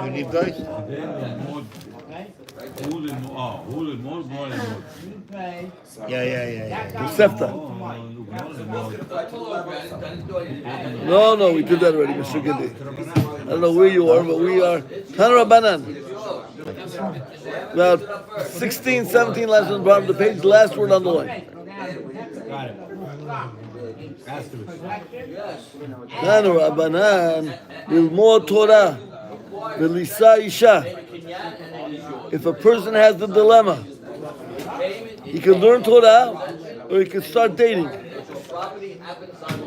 need those? Yeah. Tosefta. No, we did that already, Mr. Gindi. I don't know where you are, but we are Tan Rabbanan. About 16, 17 lines on the bottom of the page, the last word on the line. Got it. Tan Rabbanan, Lilmod Torah, V'lisa Isha. If a person has the dilemma, he can learn Torah or he can start dating.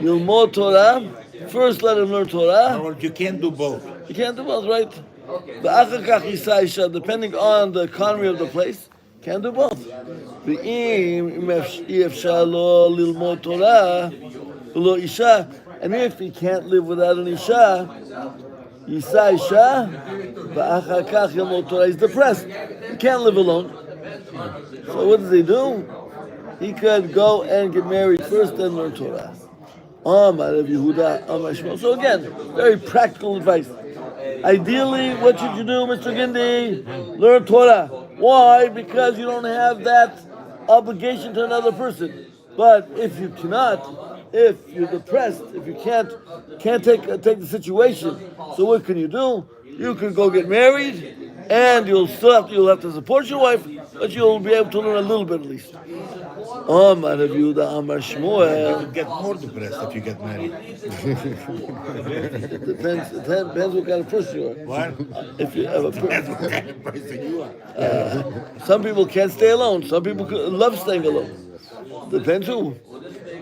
Lilmod Torah, first let him learn Torah. Or you can't do both. You can't do both, right? V'achar kach Yisa Isha, depending on the economy of the place, can't do both. V'im efshar lo lilmod Torah v'lo Isha, and if he can't live without an Isha, Yisa Isha, v'achar kach yilmod Torah. He's depressed. He can't live alone. So what does he do? He could go and get married first, then learn Torah. Amar Rav Yehuda, Amar Shmuel. So again, very practical advice. Ideally, what should you do, Mr. Gindi? Learn Torah. Why? Because you don't have that obligation to another person. But if you cannot, if you're depressed, if you can't take the situation, so what can you do? You can go get married, and you'll have to support your wife, but you'll be able to learn a little bit at least. Amar Rav Yehuda, Amar Shmuel. You get more depressed if you get married. Depends what kind of person you are. What? If you have a That's what kind of person you are. some people can't stay alone. Some people love staying alone. Depends who.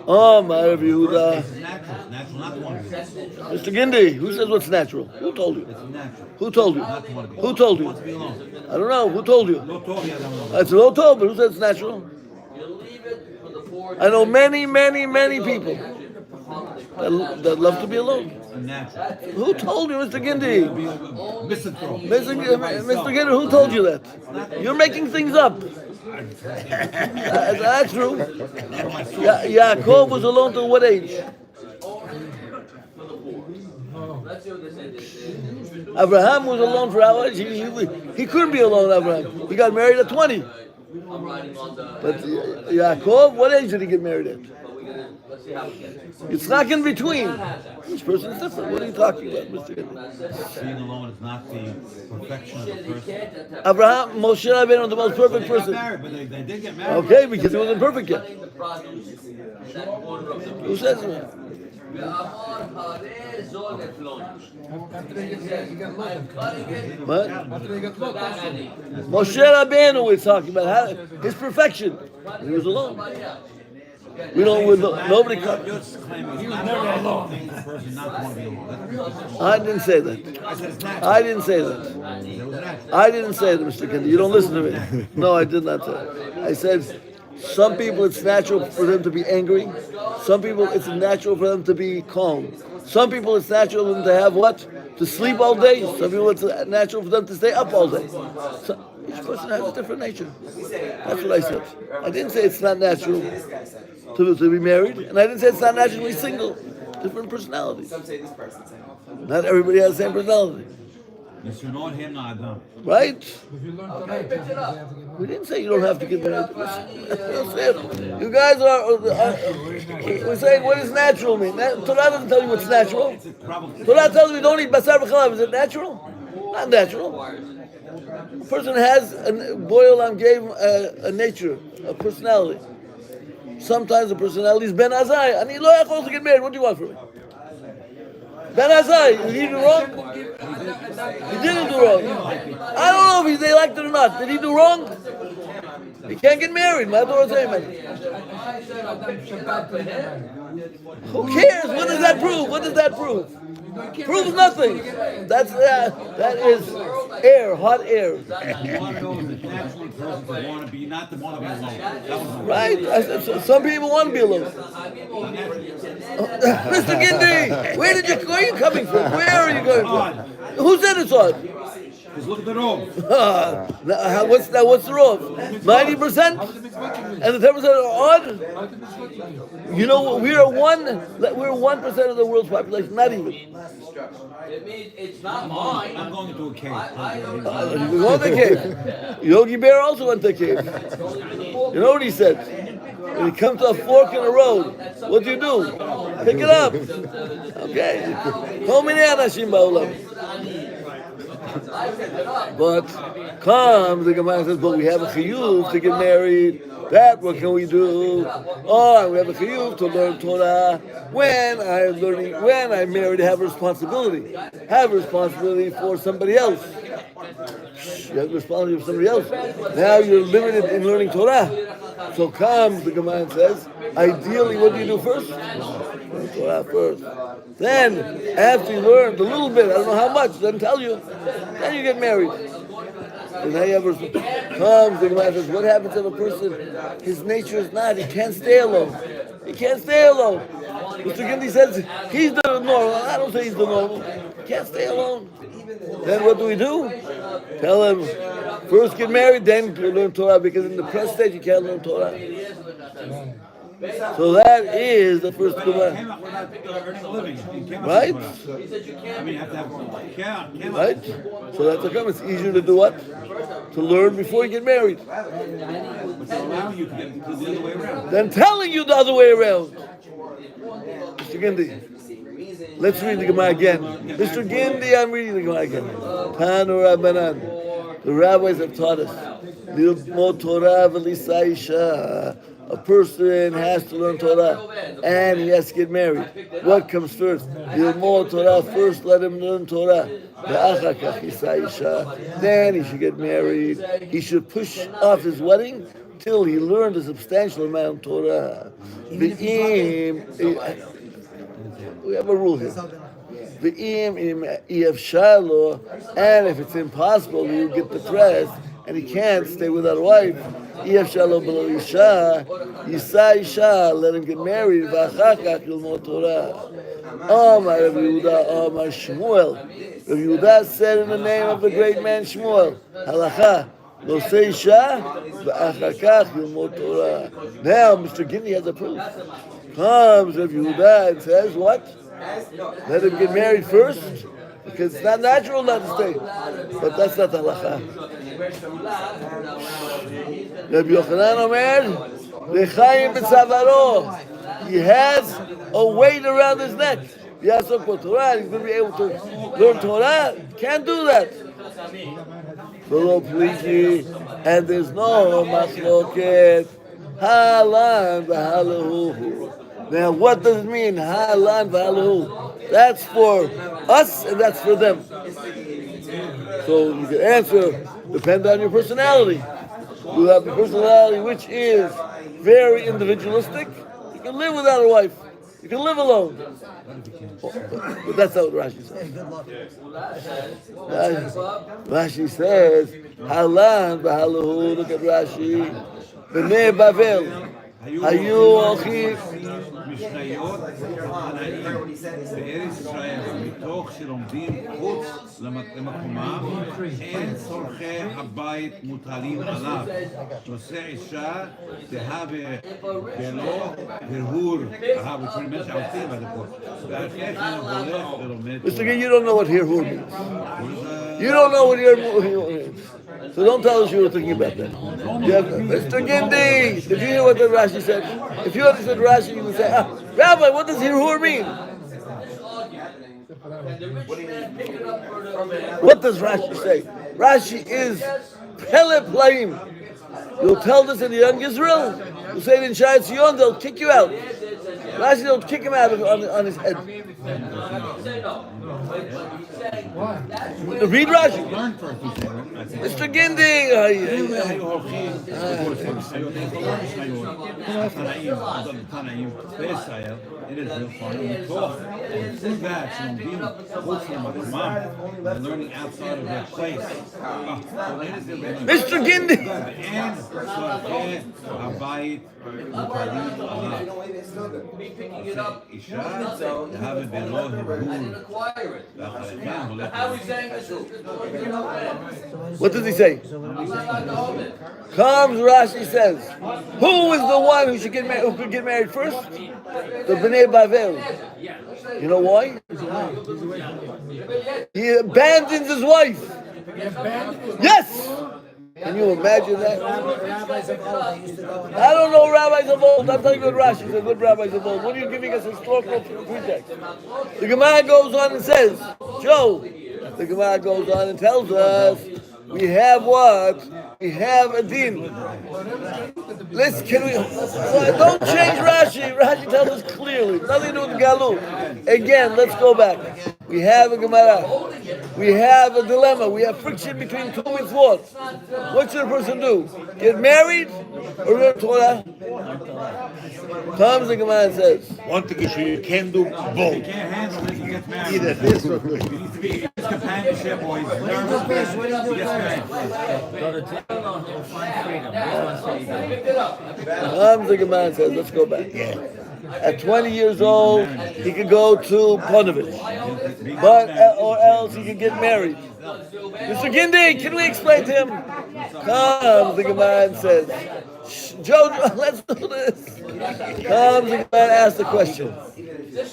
Amar Rav Yehuda. It's natural, not one. Mr. Gindi, who says what's natural? Who told you? It's natural. Who told you? Who told you? Wants to be alone. I don't know. Who told you? No talk, yeah, I don't know. That's no told, but who says it's natural? I know many people that love to be alone. It's natural. Who told you, Mr. Gindi? Misanthrope. Mr. Gindi, who told you that? You're making things up. That's true. Yaakov was alone till what age? Abraham was alone for how much? He couldn't be alone, Abraham. He got married at 20. But Yaakov, what age did he get married at? It's not in between. Each person is different. What are you talking about, Mr. Gindi? Being alone is not the perfection of the person. Abraham, Moshe Rabbeinu was the most perfect They got person. married, but they did get married. Okay, because he wasn't perfect yet. Who says that? What? Moshe Rabbeinu we're talking about his perfection. He was alone. We don't. Nobody. You're just claiming he was never alone. The person not want to be alone. I didn't say that. I said it's natural. I didn't say that. It was natural. I didn't say that, Mr. Kendi. You don't listen to me. No, I did not say that. I said some people it's natural for them to be angry. Some people it's natural for them to be calm. Some people it's natural for them to have what? To sleep all day. Some people it's natural for them to stay up all day. So, each person has a different nature. That's what I said. I didn't say it's not natural to be married, and I didn't say it's not natural to be single. Different personalities. Not everybody has the same personality. Right? We didn't say you don't have to get married. You guys we're saying what does natural mean? Torah doesn't tell you what's natural. Torah tells you don't eat basar v'chalav. Is it natural? Not natural. A person has, Boyolam gave a nature, a personality. Sometimes the personality is Ben Azai. And he lo yachol to get married. What do you want from me? Ben Azai, did he do wrong? He didn't do wrong. I don't know if they liked it or not. Did he do wrong? He can't get married. My daughter say, man. Who cares? What does that prove? What does that prove? Proves nothing. That is air, hot air. Right? I said, so some people want to be alone. Mr. Gindi, where are you coming from? Where are you going from? Who said it's odd? Because look at the robe. What's the roof? 90%? And the 10% are odd? You know, we're 1% of the world's population, not even. It means it's not mine. I'm going into a cave. You go to the cave. Yogi Bear also went to the cave. You know what he said? When he comes to a fork in the road, what do? Pick it up. Okay. But comes the Gemara says, but we have a chiyuv to get married. That what can we do? Oh, we have a chiyuv to learn Torah. When I'm married, I have a responsibility. Have a responsibility for somebody else. You have a responsibility for somebody else. Now you're limited in learning Torah. So comes the Gemara and says, ideally, what do you do first? Learn Torah first. Then, after you learned a little bit, I don't know how much, doesn't tell you, then you get married. And now you have comes the Gemara says, what happens if a person, his nature is not, he can't stay alone. He can't stay alone. Mr. Gindey says, he's the normal. I don't say he's the normal. He can't stay alone. Then what do? Tell him, first get married, then learn Torah, because in the present stage you can't learn Torah. So that is the first Gemara. Right? Right? So that's the Gemara. It's easier to do what? To learn before you get married. Then telling you the other way around. Mr. Gindey. Let's read the Gemara again. Mr. Gindey, I'm reading the Gemara again. Tanu Rabbanan. The rabbis have taught us. Lilmod Torah v'lisa isha. A person has to learn Torah and he has to get married. What comes first? Lilmod Torah, first let him learn Torah. Then he should get married. He should push off his wedding till he learned a substantial amount of Torah. We have a rule here. And if it's impossible, you get depressed and he can't stay without a wife. Let him get married. Rabbi Yehuda said in the name of the great man Shmuel, Halacha, no say Isha, now Mr. Gindey has a proof. Comes Rabbi Yehuda and says what? Let him get married first, because it's not natural not to stay. But that's not halacha. Rabbi Yochanan Omer, L'chaim b'tzavaro. He has a weight around his neck. He has to put Torah. He's going to be able to learn Torah. Can't do that. And there's no machloket. Halan v'halahu. Now, what does it mean? Halan v'halahu. That's for us and that's for them. So you can answer, depend on your personality. You have a personality which is very individualistic. You can live without a wife. You can live alone. But that's not what Rashi says. Rashi says, Halan v'halahu. Look at Rashi. B'nei Bavel. היו הולכים משניות תנאים בארץ ישראל, מתוך שלומדים חוץ למקומם, אין צורכי הבית מוטלים עליו. נושא אישה תהווה בלא הרהור, which means שעושים על הכל. ועל כן הולך ולומד. Mr. Gay, you don't know what harhur means. You don't know what harhur means. So don't tell us you were thinking about that. Mr. Gindey, did you hear what the Rashi said? If you understood Rashi, you would say, Rabbi, what does harhur mean? What does Rashi say? Rashi is Pele Plaim. You'll tell this in the young Israel. You'll say it in Shai Tzion, they'll kick you out. Rashi, they'll kick him out on his head. Read Rashi. Mr. Gindey. Learning outside of their place. Mr. Gindey. Picking it up. How are we saying What does he say? Comes Rashi says, who is the one who should get married? Who could get married first? The Bnei Bavel. You know why? He abandons his wife. Yes. Can you imagine that? I don't know rabbis of old. I'm telling you what Rashi says. Good rabbis of old. What are you giving us historical pretext? The Gemara goes on and says, Joe. The Gemara goes on and tells us we have what? We have a din. Can we? Don't change Rashi. Rashi tells us clearly. Nothing to do with Galut. Again, let's go back. We have a Gemara. We have a dilemma. We have friction between two mitzvot. What should a person do? Get married or learn Torah? Comes the Gemara and says, One thing is you can do both. He can't handle it, he gets married. Either this or He needs to be his companionship or he's nervous. He gets married. Go to jail, he'll find freedom. Which one say you do? comes the Gemara and says, let's go back. At 20 years old, he could go to Ponovich. But, or else he could get married. Mr. Gindi, can we explain to him? Comes the Gemara and says, Joe, let's do this. Comes the Gemara and asks the question.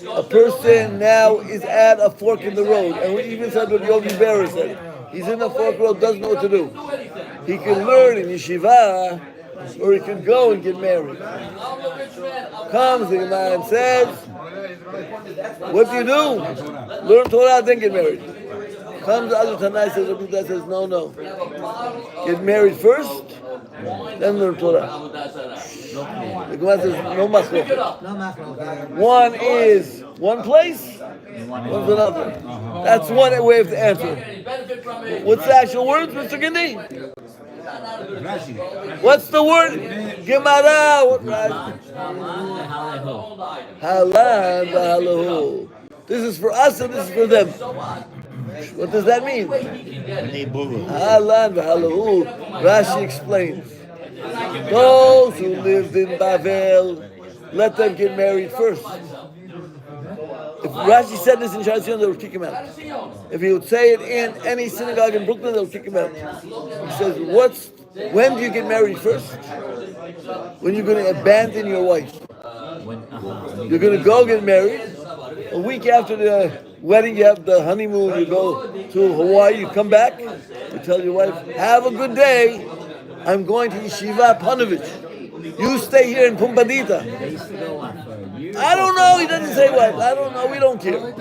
A person now is at a fork in the road. And we even said what Yogi Berra said. He's in a fork road, doesn't know what to do. He can learn in yeshiva, or he can go and get married. Comes the Gemara and says, what do you do? Learn Torah, then get married. Comes the other Tanai says, no. Get married first, then learn Torah. The Gemara says, no machlok. One is one place, one's another. That's one way of the answer. What's the actual words, Mr. Gindi? What's the word? Gemara. What Halan v'halahu. This is for us and this is for them. What does that mean? Halan v'halahu. Rashi explains. Those who lived in Bavel, let them get married first. If Rashi said this in Sharazion, they would kick him out. If he would say it in any synagogue in Brooklyn, they would kick him out. He says, when do you get married first? When you're going to abandon your wife. You're going to go get married. A week after the wedding, you have the honeymoon, you go to Hawaii, you come back, you tell your wife, have a good day, I'm going to Yeshiva Panovich. You stay here in Pumpadita. I don't know. He doesn't say what. I don't know. We don't care.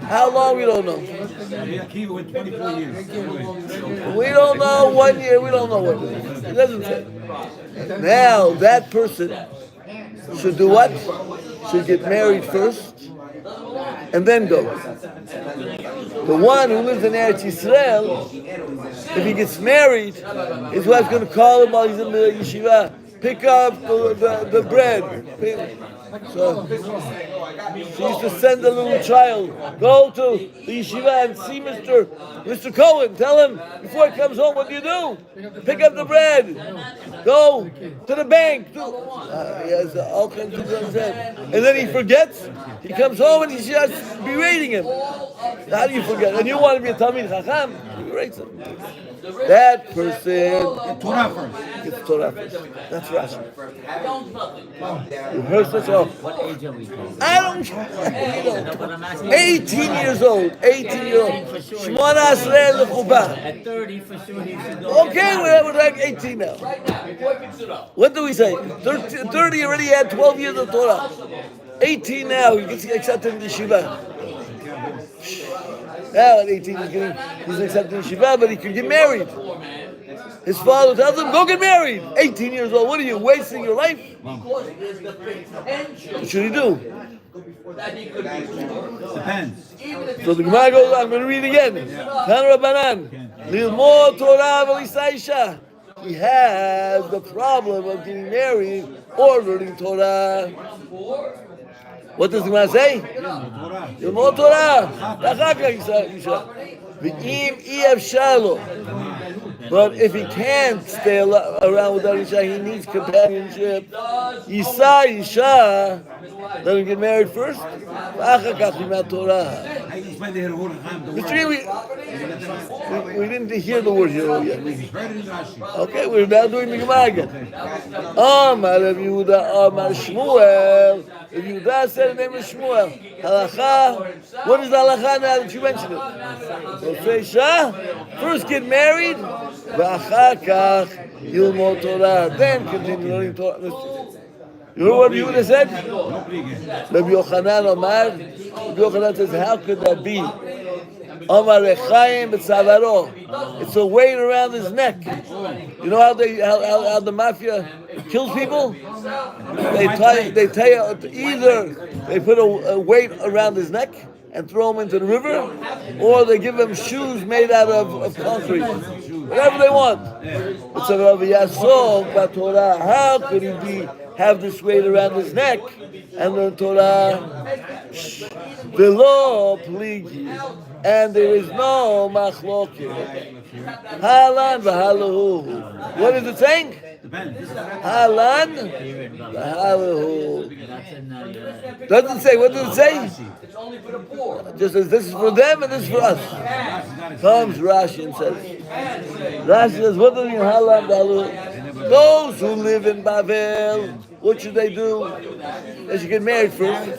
How long? We don't know. He went 24 years. We don't know 1 year. We don't know what. He doesn't say. Now that person should do what? Should get married first and then go. The one who lives in Eretz Yisrael, if he gets married, his wife's going to call him while he's in the yeshiva. Pick up the bread. So she used to send a little child, go to the yeshiva and see Mr. Cohen. Tell him before he comes home, what do you do? Pick up the bread. Go to the bank. He has all kinds of things on his head. And then he forgets. He comes home and he's just berating him. How do you forget? And you want to be a Talmid Chacham? He berates him. That person Torah first. gets Torah first. That's Rashi. You heard such a... What age are we talking? I don't care. 18 years old. 18 years old. Shmona Asrei L'chubah. At 30, for sure, he should go. Okay, we're like 18 now. What do we say? 30 already had 12 years of Torah. 18 now, he gets accepted in the Shiva. Now at 18 he's accepted in Shiva, but he could get married. His father tells him, go get married. 18 years old, what are you, wasting your life? What should he do? Depends. So the Gemara goes, I'm going to read again. Tan Rabbanan, Lilmod Torah v'lisha isha. He has the problem of getting married or learning Torah. What does the Gemara say? Lilmod Torah. But if he can't stay around without Isha, he needs companionship. Isha, let him get married first. explain the Hirhur Chaim, the Mr. word. we didn't hear the word here yet. Heard it in Rashi. Okay, we're now doing the Gemara again. Amar Rav Yehuda, Amar Shmuel. Rav Yehuda said the name of Shmuel. Halacha. What is the halacha now that you mentioned it? So say Shah. First get married. V'achar kach yilmod Torah. Then continue learning Torah. You know what Rabbi Yehuda said? Rabbi Yochanan Amar. Rabbi Yochanan says, how could that be? Amar Rechaim b'tzavaro. It's a weight around his neck. You know how the mafia kills people? They tie either they put a weight around his neck and throw him into the river, or they give him shoes made out of concrete. Whatever they want. It's a Rabbi Yasov b'Torah. How could he have this weight around his neck and learn Torah? Below pligi, and there is no machloket. Halan v'halahu. What is it saying? Halan v'halahu. Doesn't say. What does it say? It's only for the poor. Just as this is for them and this is for us. Comes Rashi and says, Rashi says, what does it mean halan v'halahu? Those who live in Bavel, what should they do? They should get married first,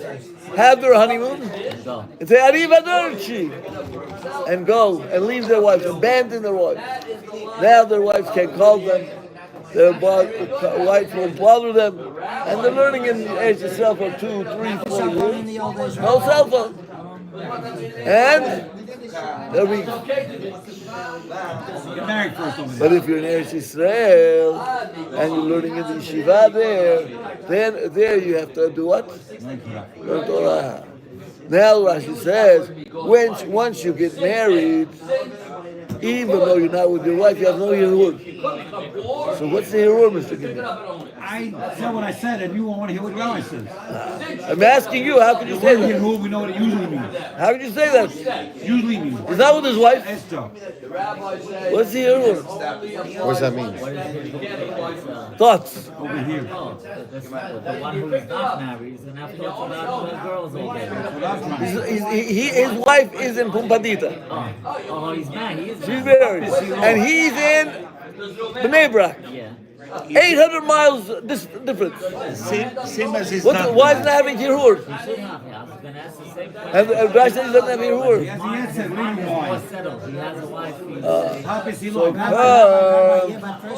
have their honeymoon, and say Arrivederci, and go and leave their wives, abandon their wives. Now their wives can't call them, their wife won't bother them, and they're learning in the age itself for 2, 3, 4 years. No cell phone. And they'll be. But if you're in Eretz Israel and you're learning in the yeshiva then there you have to do what? Learn Torah. Now Rashi says, once you get married, even though you're not with your wife, you have no Hirur. So what's the Hirur, Mr. Gideon? I said what I said, and you won't want to hear what Rabbi says. I'm asking you, how can you say that? Hirur, we know what it usually means. How can you say that? Usually means. He's not with his wife. Esther. What's the Hirur? What does that mean? Thoughts. Over here. The one who is not married is enough thoughts about the girls all day. His wife is in Pumpadita. Oh, he's married. She's married. And he's in Bnei Brak. Yeah. 800 miles difference. Same as his Why isn't having Hirur? He should have. I was going to ask the same thing. And Rashi says he doesn't have Hirur. Yes, he answered. What do you mean More why? settled. He has a wife. So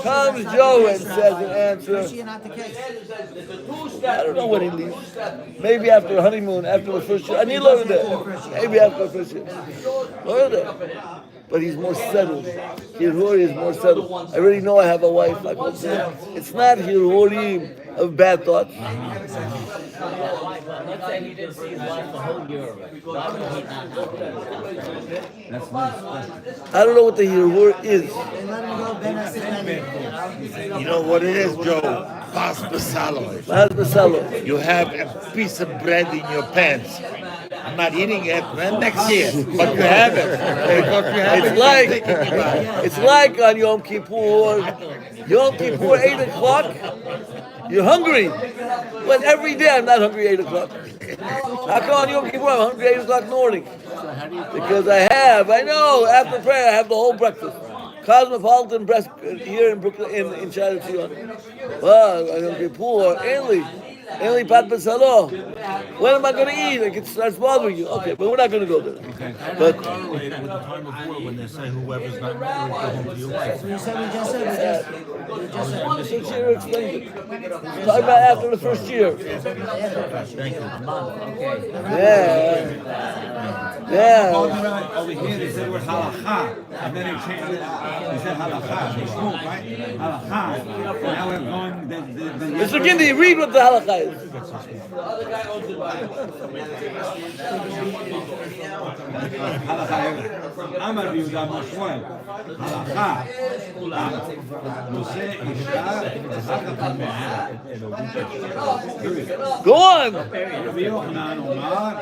comes Joe and says an answer. I don't know when he leaves. Maybe after the honeymoon, after the first year. I need lower there. Maybe after the first year. Lower there. But he's more settled. Hiruri is more settled. I already know I have a wife. I can say it's not Hiruri of bad thoughts. Let's say he didn't see his wife the whole year. Why would he not have it? That's nice. I don't know what the Hirur is. You know what it is, Joe? Pas basalo. Pas basalo. You have a piece of bread in your pants. I'm not eating it next year, but you have it. Because you have It's like on Yom Kippur. Yom Kippur, 8 o'clock. You're hungry. But every day I'm not hungry 8 o'clock. How come on Yom Kippur I'm hungry 8 o'clock in the morning? Because I know, after prayer I have the whole breakfast. Cosmopolitan breast here in Brooklyn, in Chinatown. Well, on Yom Kippur, only pat basalo. When am I going to eat? It starts bothering you. Okay, but we're not going to go there. Okay. But Correlated with the time of war when they say whoever's not married go home to your wife. Six year explained it. Talk about after the first year. Thank you. Yeah. Over here they said the word halakha, and then they changed it. They said halakha. They spoke, right? Halakha. Now we're going. Mr. Gindi, read what the halakha is. Halakha. Amar Yehuda Moshe. Halakha. Nose Ishta. Go on. Rabbi Yochanan Omar.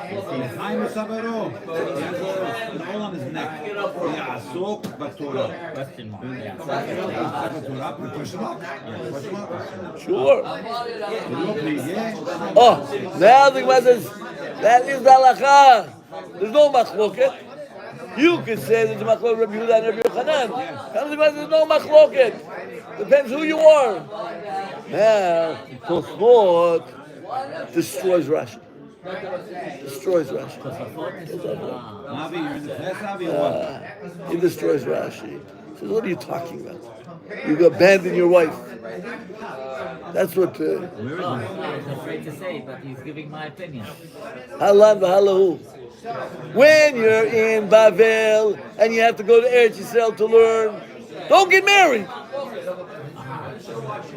Chaim Sabaro. He has an all on his neck. Ya'asok b'Torah. Question mark. Question mark? Sure. Oh, now the Gemara says that is the halakha. There's no machloket. You could say there's a machloket Rabbi Yehuda and Rabbi Yochanan. There's no machloket. Depends who you are. Now, Tosfot destroys Rashi. Destroys Rashi. Avi, you're in the class, Avi, or what? He destroys Rashi. He says, what are you talking about? You abandon your wife. That's what... I was afraid to say, but he's giving my opinion. Halan v'halahu. When you're in Bavel and you have to go to Eretz Yisrael to learn, don't get married.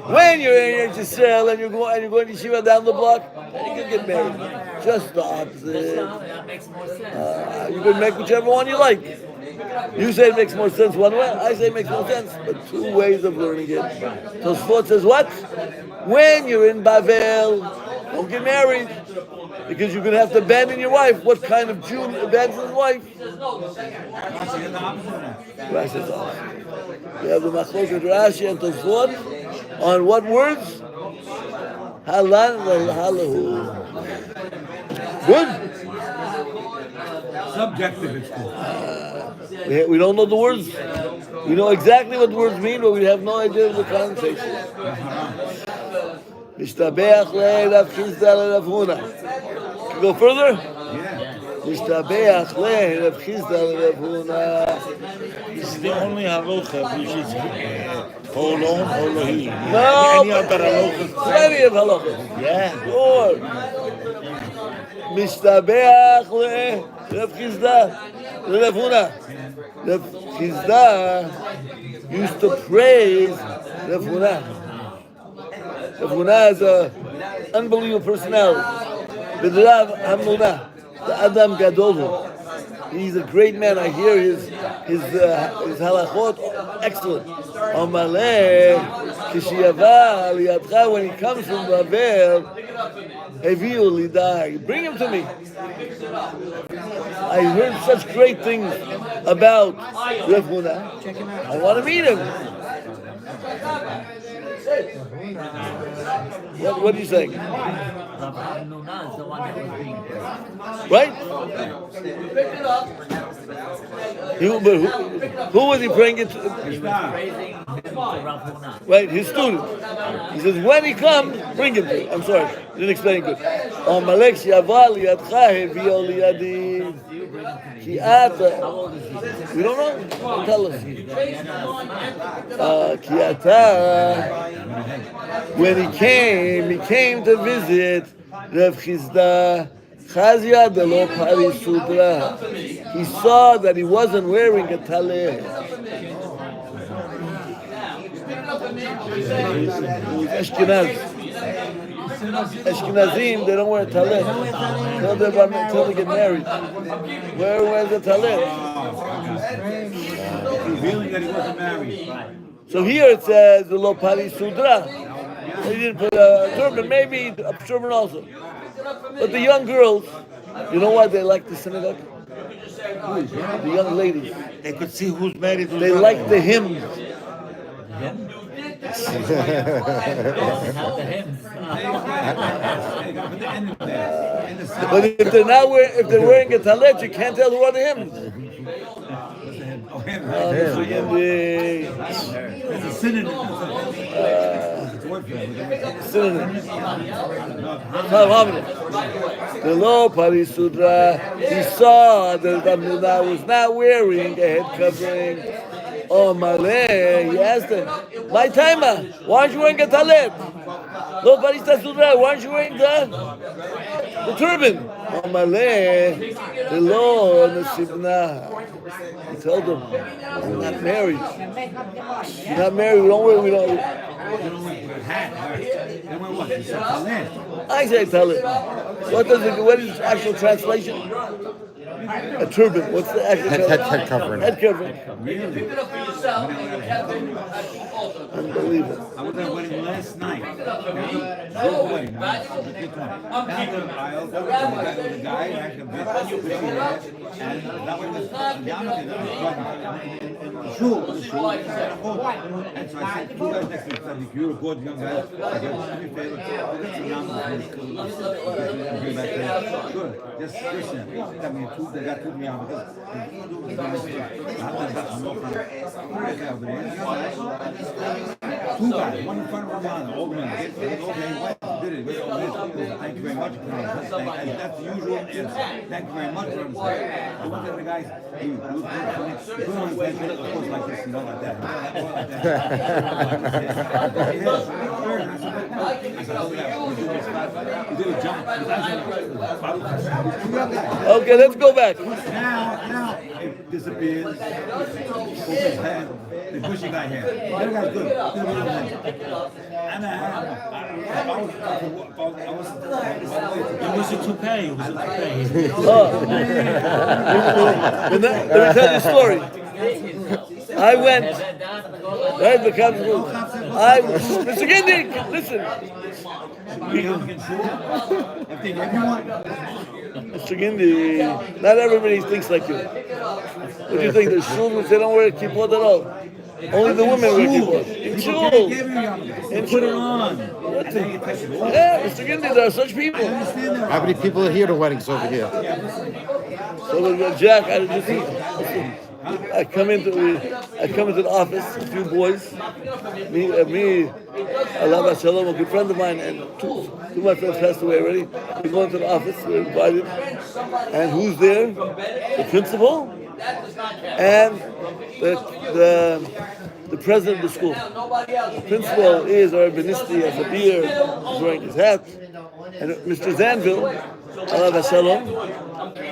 When you're in Eretz Yisrael and you're going to yeshiva down the block, then you can get married. Just the opposite. That makes more sense. You can make whichever one you like. You say it makes more sense one way. I say it makes more sense, but two ways of learning it. Tosfot says what? When you're in Bavel, don't get married. Because you're going to have to abandon your wife. What kind of Jew abandons his wife? Rashi says opposite. You have the machloket Rashi and Tosfot on what words? Halan v'halahu. Good. Subjective, it's called. We don't know the words. We know exactly what the words mean, but we have no idea of the connotation. Mishtabeach le'Rav Chisda le'Rav Huna. Go further? Mishtabeach le'Rav Chisda le'Rav Huna. It's the only halacha which is holon, holohi. No, Any other halacha? plenty of halachas. Yeah. Sure. Mishtabeach le'Rav Chisda le'Rav Huna. Rav Chisda used to praise Rav Huna. Rav Huna is an unbelievable personality. But Rav Hamnuna, the Adam Gadol, he's a great man. I hear his halachot excellent. Amaleh kishiyava liyadcha, when he comes from Bavel, heviu lidai, bring him to me. I heard such great things about Rav Huna. I want to meet him. What are you saying? Rabbi Nuna is the one that was being praised. Right? Who was he praying it to? Praising Rav Nuna. Right, his student. He says, when he comes, bring him to me. I'm sorry, didn't explain good. Amalek shi'aval liyadcha hevi'o liyadi. Ki ata. We don't know. Tell us. Ki ata. When he came to visit Rav Chisda. Chazia de lo parisudra. He saw that he wasn't wearing a taleh. Ashkenazim, they don't wear a taleh until they get married. Where wears the taleh? Revealing that he wasn't married. So here it says the lo parisudra. He didn't put a turban, maybe a turban also. But the young girls, you know why they like the synagogue? The young ladies. They could see who's married. Who's They not. like the hymns. Not the hymns. But if they're wearing a talet, you can't tell who are the hymns. It's a synonym. Synonym. The low parisudra, he saw that Lagnado was not wearing a head covering. Oh, Malay, he asked him, my timer, why aren't you wearing a talet? Low parisudra, why aren't you wearing the turban? Oh, Malay, the low nasibna. He told him, you're not married. You're not married, we don't wear, we don't. I say talent. What is the actual translation? A turban. What's the actual Head covering. Head covering. Really? Pick it up for yourself and you kept it at the altar. Unbelievable. I was at a wedding last night. Good wedding. Good one. I'm keeping the aisle. The guy actually bit and that one was down in the shul. And so I said, two guys next to me said, if you're a good young guy, I go, do me a favor, get some yarmulke. Good. Just listen. They got two yarmulkes. Two guys, one in front of one, old man. Did it. Thank you very much. That's the usual answer. Thank you very much for understanding. I looked at the guys, you look funny. Put on his head, of course, like this, you know, like that. Okay, let's go back. Now, it disappears. Over his head. The bushy guy here. The other guy's good. And I was a toupee. It was a toupee. Let me tell you a story. I went, right, the cops, Mr. Gindy, listen. Mr. Gindy, not everybody thinks like you. What do you think? There's shuls they don't wear kippot at all. Only the women wear kippot. In shuls. Put it on. Yeah, Mr. Gindy, there are such people. How many people are here to weddings over here? So Jack, I come into the office, a few boys, me, Allah Shalom, a good friend of mine, and two of my friends passed away already. We go into the office, we're invited, and who's there? The principal and the president of the school. The principal is our Benisti, has a beard, he's wearing his hat, and Mr. Zanville, Allah Shalom,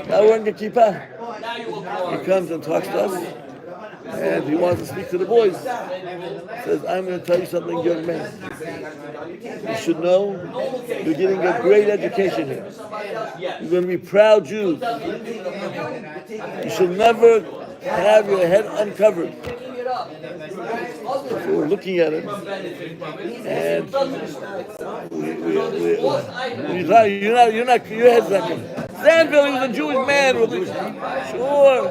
now wearing a kippah. He comes and talks to us, and he wants to speak to the boys. He says, I'm going to tell you something, young man. You should know you're getting a great education here. You're going to be proud Jews. You should never have your head uncovered. So we're looking at him, and your head's not coming. Danville, he was a Jewish man. Sure.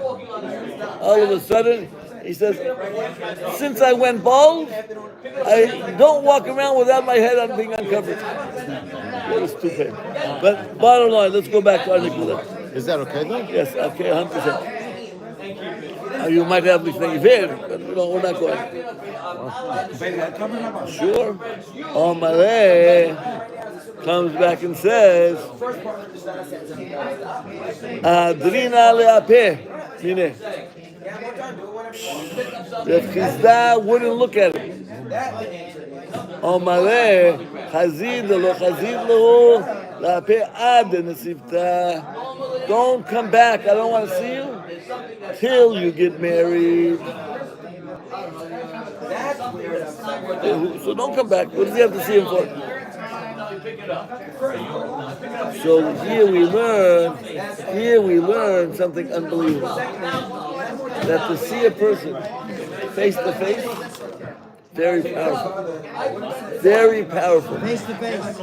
All of a sudden, he says, since I went bald, I don't walk around without my head being uncovered. What a stupid. But bottom line, let's go back to our Nicola. Is that okay though? Yes, okay, 100%. You might have this thing here, but no, we're not going. Sure. Omale comes back and says, Adrina le'apeh. Mine. The Chizda wouldn't look at it. Omale chazid lo chazid lo le'apeh ad nesivta. Don't come back. I don't want to see you till you get married. So don't come back. What does he have to see him for? So here we learn something unbelievable. That to see a person face to face, very powerful. Very powerful. Face to face.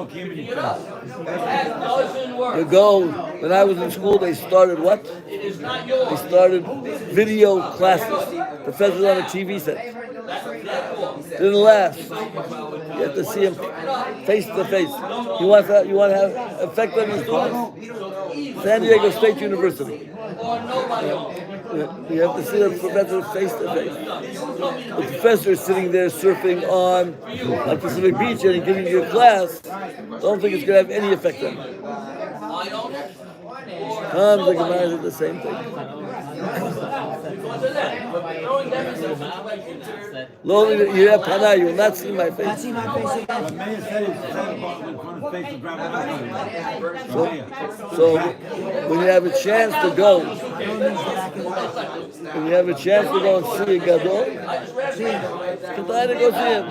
You go, when I was in school, they started what? They started video classes. Professors on a TV set. Didn't last. You have to see him face to face. You want to have effect on your students? San Diego State University. You have to see the professor face to face. The professor is sitting there surfing on Pacific Beach and giving you a class. Don't think it's going to have any effect on you. Comes the Gemara did the same thing. Lord, you have Pana, you will not see my face. So when you have a chance to go, and see a Gadol, try to go see him.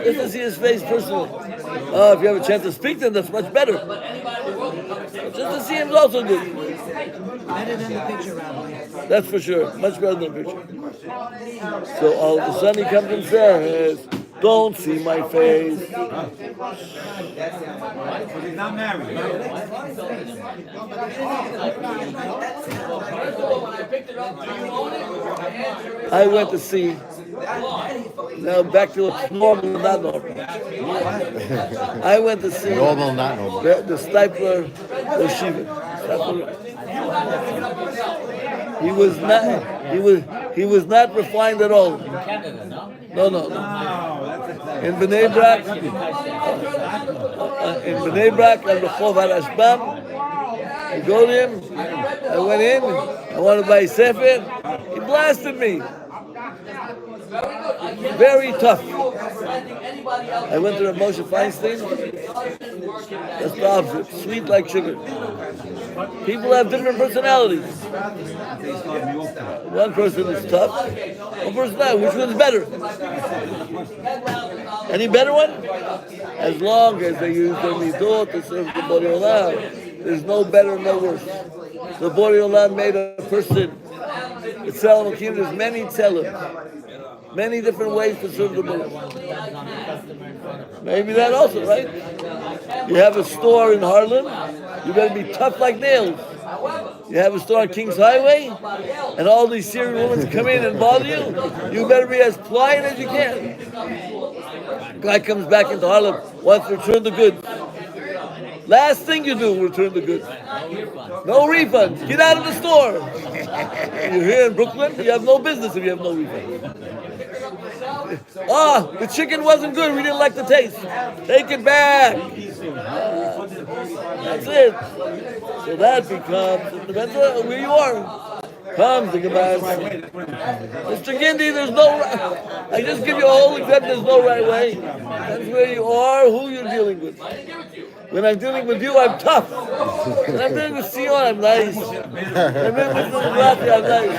Just to see his face personally. If you have a chance to speak to him, that's much better. Just to see him is also good. Better than the picture, Rabbi. That's for sure. Much better than the picture. So all of a sudden he comes and says, "Don't see my face." Because he's not married. I went to see. Now back to normal, not normal. I went to see Normal, not normal. the Stipler Yeshiva. He was not refined at all. Canada, no? No. Oh, that's In Bnei Brak, on the Chov HaRashbam, I go to him. I went in. I wanted to buy a sefer. He blasted me. Very tough. I went to Moshe Feinstein. That's the opposite. Sweet like sugar. People have different personalities. One person is tough. One person is not. Which one's better? Any better one? As long as they use their midot to serve the Borei Olam, there's no better, no worse. The Borei Olam made a person. There's many tzelim. Many different ways to serve the Borei. Maybe that also, right? You have a store in Harlem, you better be tough like nails. You have a store on King's Highway, and all these Syrian women come in and bother you, you better be as pliant as you can. Guy comes back into Harlem, wants to return the goods. Last thing you do, return the goods. No refunds. Get out of the store. You're here in Brooklyn, you have no business if you have no refund. The chicken wasn't good. We didn't like the taste. Take it back. That's it. So that becomes, it depends on where you are. Comes the Gemara. Mr. Gindi, there's no right. I just give you a whole example. There's no right way. That's where you are, who you're dealing with. When I'm dealing with you, I'm tough. When I'm dealing with Sion, I'm nice. When I'm dealing with Rabbi, I'm nice.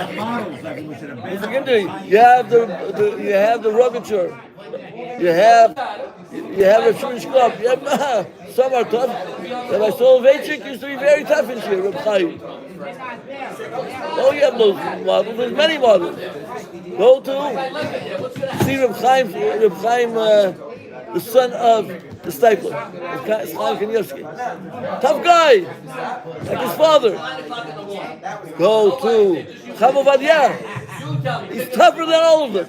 Mr. Gindi, you have the rugature. You have a Jewish club. Some are tough. Rabbi Soloveitchik used to be very tough in here, Reb Chaim. Oh, you have those models. There's many models. Go to see Reb Chaim, the son of the Stipler, Chaim Kanievsky. Tough guy, like his father. Go to Chaim Ovadia. He's tougher than all of them.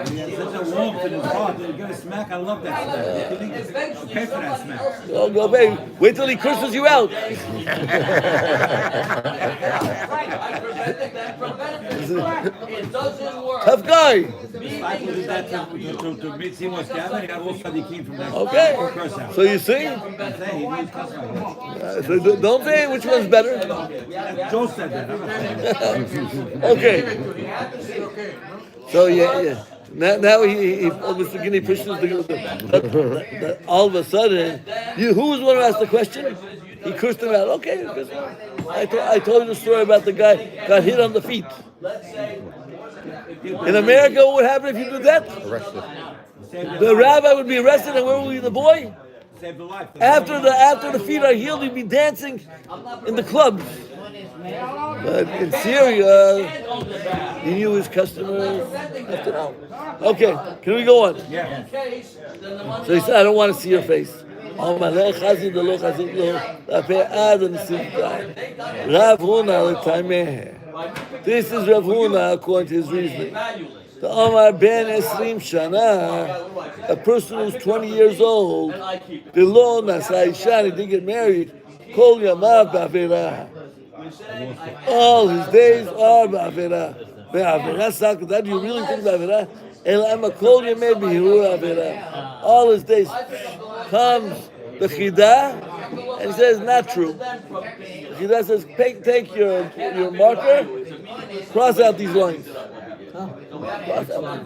He has such a warmth in his heart that you're going to smack. I love that smack. Okay for that smack. Oh, go, baby. Wait till he curses you out. Tough guy. Disciples did that to meet Seymour's gathering. He got all tzaddikim from that. Okay. So you see? So don't say which one's better. Joe said that. Okay. So yeah. Now he Mr. Guinea pushes the all of a sudden, who was the one who asked the question? He cursed him out. Okay, I told you the story about the guy got hit on the feet. In America, what would happen if you did that? Arrested. The rabbi would be arrested, and where would be the boy? Saved the life. After the feet are healed, he'd be dancing in the clubs. But in Syria, he knew his customers. After now. Okay, can we go on? Yeah. So he said, I don't want to see your face. This is Rav Huna according to his reasoning. The Omar ben Esrim Shana, a person who's 20 years old, the law Nasa Isha, he didn't get married, Kol Yamav Ba'avera. All his days are Ba'avera. Ba'avera Sak, that you really think Ba'avera? El Ama Kol Yameh Bihur Ba'avera. All his days comes the Chidah, and he says, not true. The Chidah says, take your marker, cross out these lines. Cross out.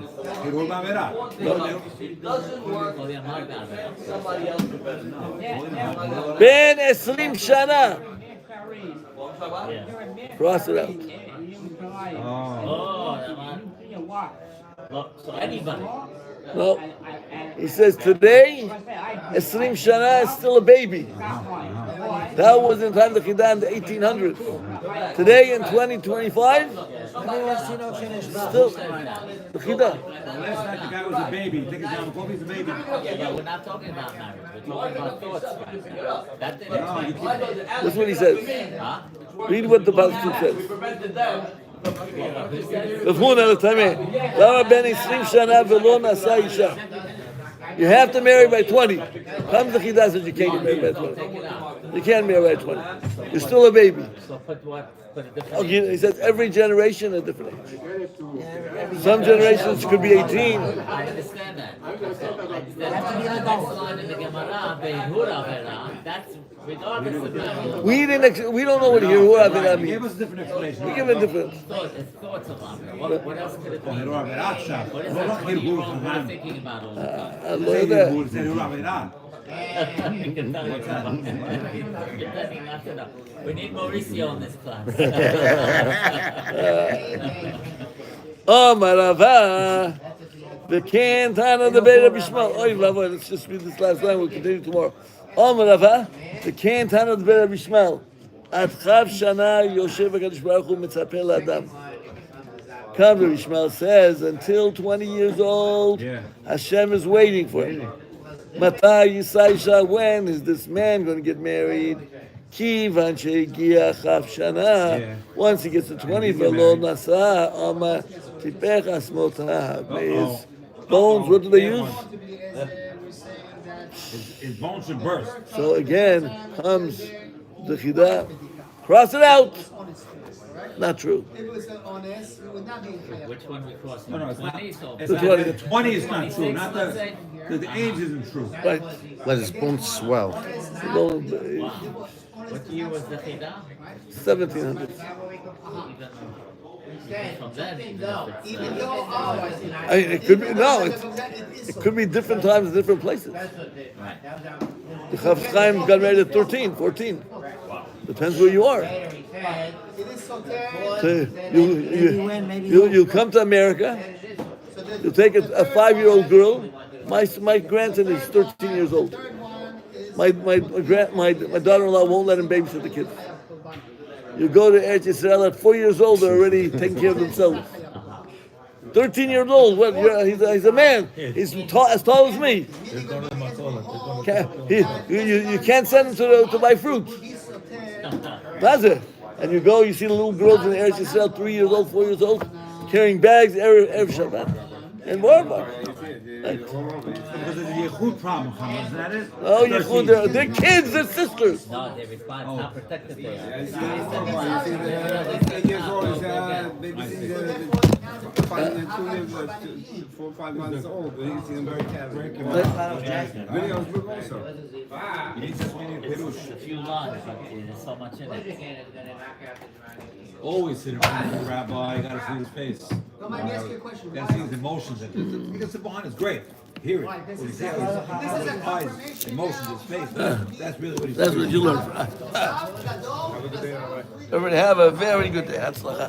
Ben Esrim Shana. Cross it out. Oh, that one. So anybody. No. He says today, 20 shana is still a baby. That was in time of the Chidah in the 1800s. Today in 2025, still the Chidah. Last night the guy was a baby. Take it down. Kobe's a baby. Yeah, but we're not talking about marriage. We're talking about thoughts. That didn't That's what he says. Huh? Read what the Pasuk says. prevented them. You have to marry by 20. Comes the Chidah says you can't get married by 20. You can't marry by 20. You're still a baby. So put what? Put a different Okay, he says every generation a different age. Some generations could be 18. I understand that. So, the next line in the Gemara, Beihura Vera, that's regardless of marriage. We don't know what Yehuda Avera Give means. us a different explanation. We give a different. It's thoughts of Avera. What else could it Oh, mean? Heror Avera, עכשיו. What is לא that רק 20 year הרהור old חכם. thinking about all the time? I זה know that. הרהור, זה הרהור Avera. You're telling me not to know. We need Mauricio in this class. Oh, Marava, the Kantana, the Beit Bishmal. Oh, Rabbi, let's just read this last line. We'll continue tomorrow. Oh, Marava, the Kantana, the Beit Bishmal. At Chav Shana, Yoshev HaKadosh Baruch Hu Mitzapeh L'Adam. Rabbi Bishmal says, until 20 years old, Yeah. Hashem is waiting for him. Mata Yisaisha, when is this man going to get married? Kivan shegiya chav shana. Yeah. Once he gets to 20, He'll get v'lo married. nasa ama tipech asmotav. His bones, what do they use? His bones should burst. So again comes the chidah. Cross it out. Not true. If it was honest, we would not be in Chayah. Which one we crossing? No, it's not. 20, so It's The not 20. the 20 is not true. Not 26, the age isn't true. Right. Let his bones swell. Well, What year was the Chidah? 1700. Even from then, even if it's, Even though, It could be it could be different times, different places. The Chav Chaim got married at 13, 14. Depends where you are. it is so So you come to America. You take a 5-year-old girl. My grandson is 13 years old. My daughter-in-law won't let him babysit the kids. You go to Eretz Yisrael at 4 years old, they're already taking care of themselves. 13 years old, well, he's a man. He's as tall as me. You can't send him to buy fruit. That's it. And you go, you see the little girls in Eretz Yisrael, 3 years old, 4 years old, carrying bags every Shabbat. And more about it. Right. Because of the Yehud problem, Chama, is that it? Oh, Yehud, they're kids, they're sisters. no, they respond, how protected they are. 8 years old is babysitting 4 or 5 months old, but you can see them very casual. Videos look also. You need to explain it, Kiddushin. A few lines, but there's so much in it. Always sit in front of the rabbi, you gotta see his face. Don't mind me asking a question. Gotta see his emotions. You can sit behind, it's great. Hear it. What he's saying, his eyes, emotions, his face. That's really what he's That's what you learn from. Everybody have a very good day. Hatzlacha.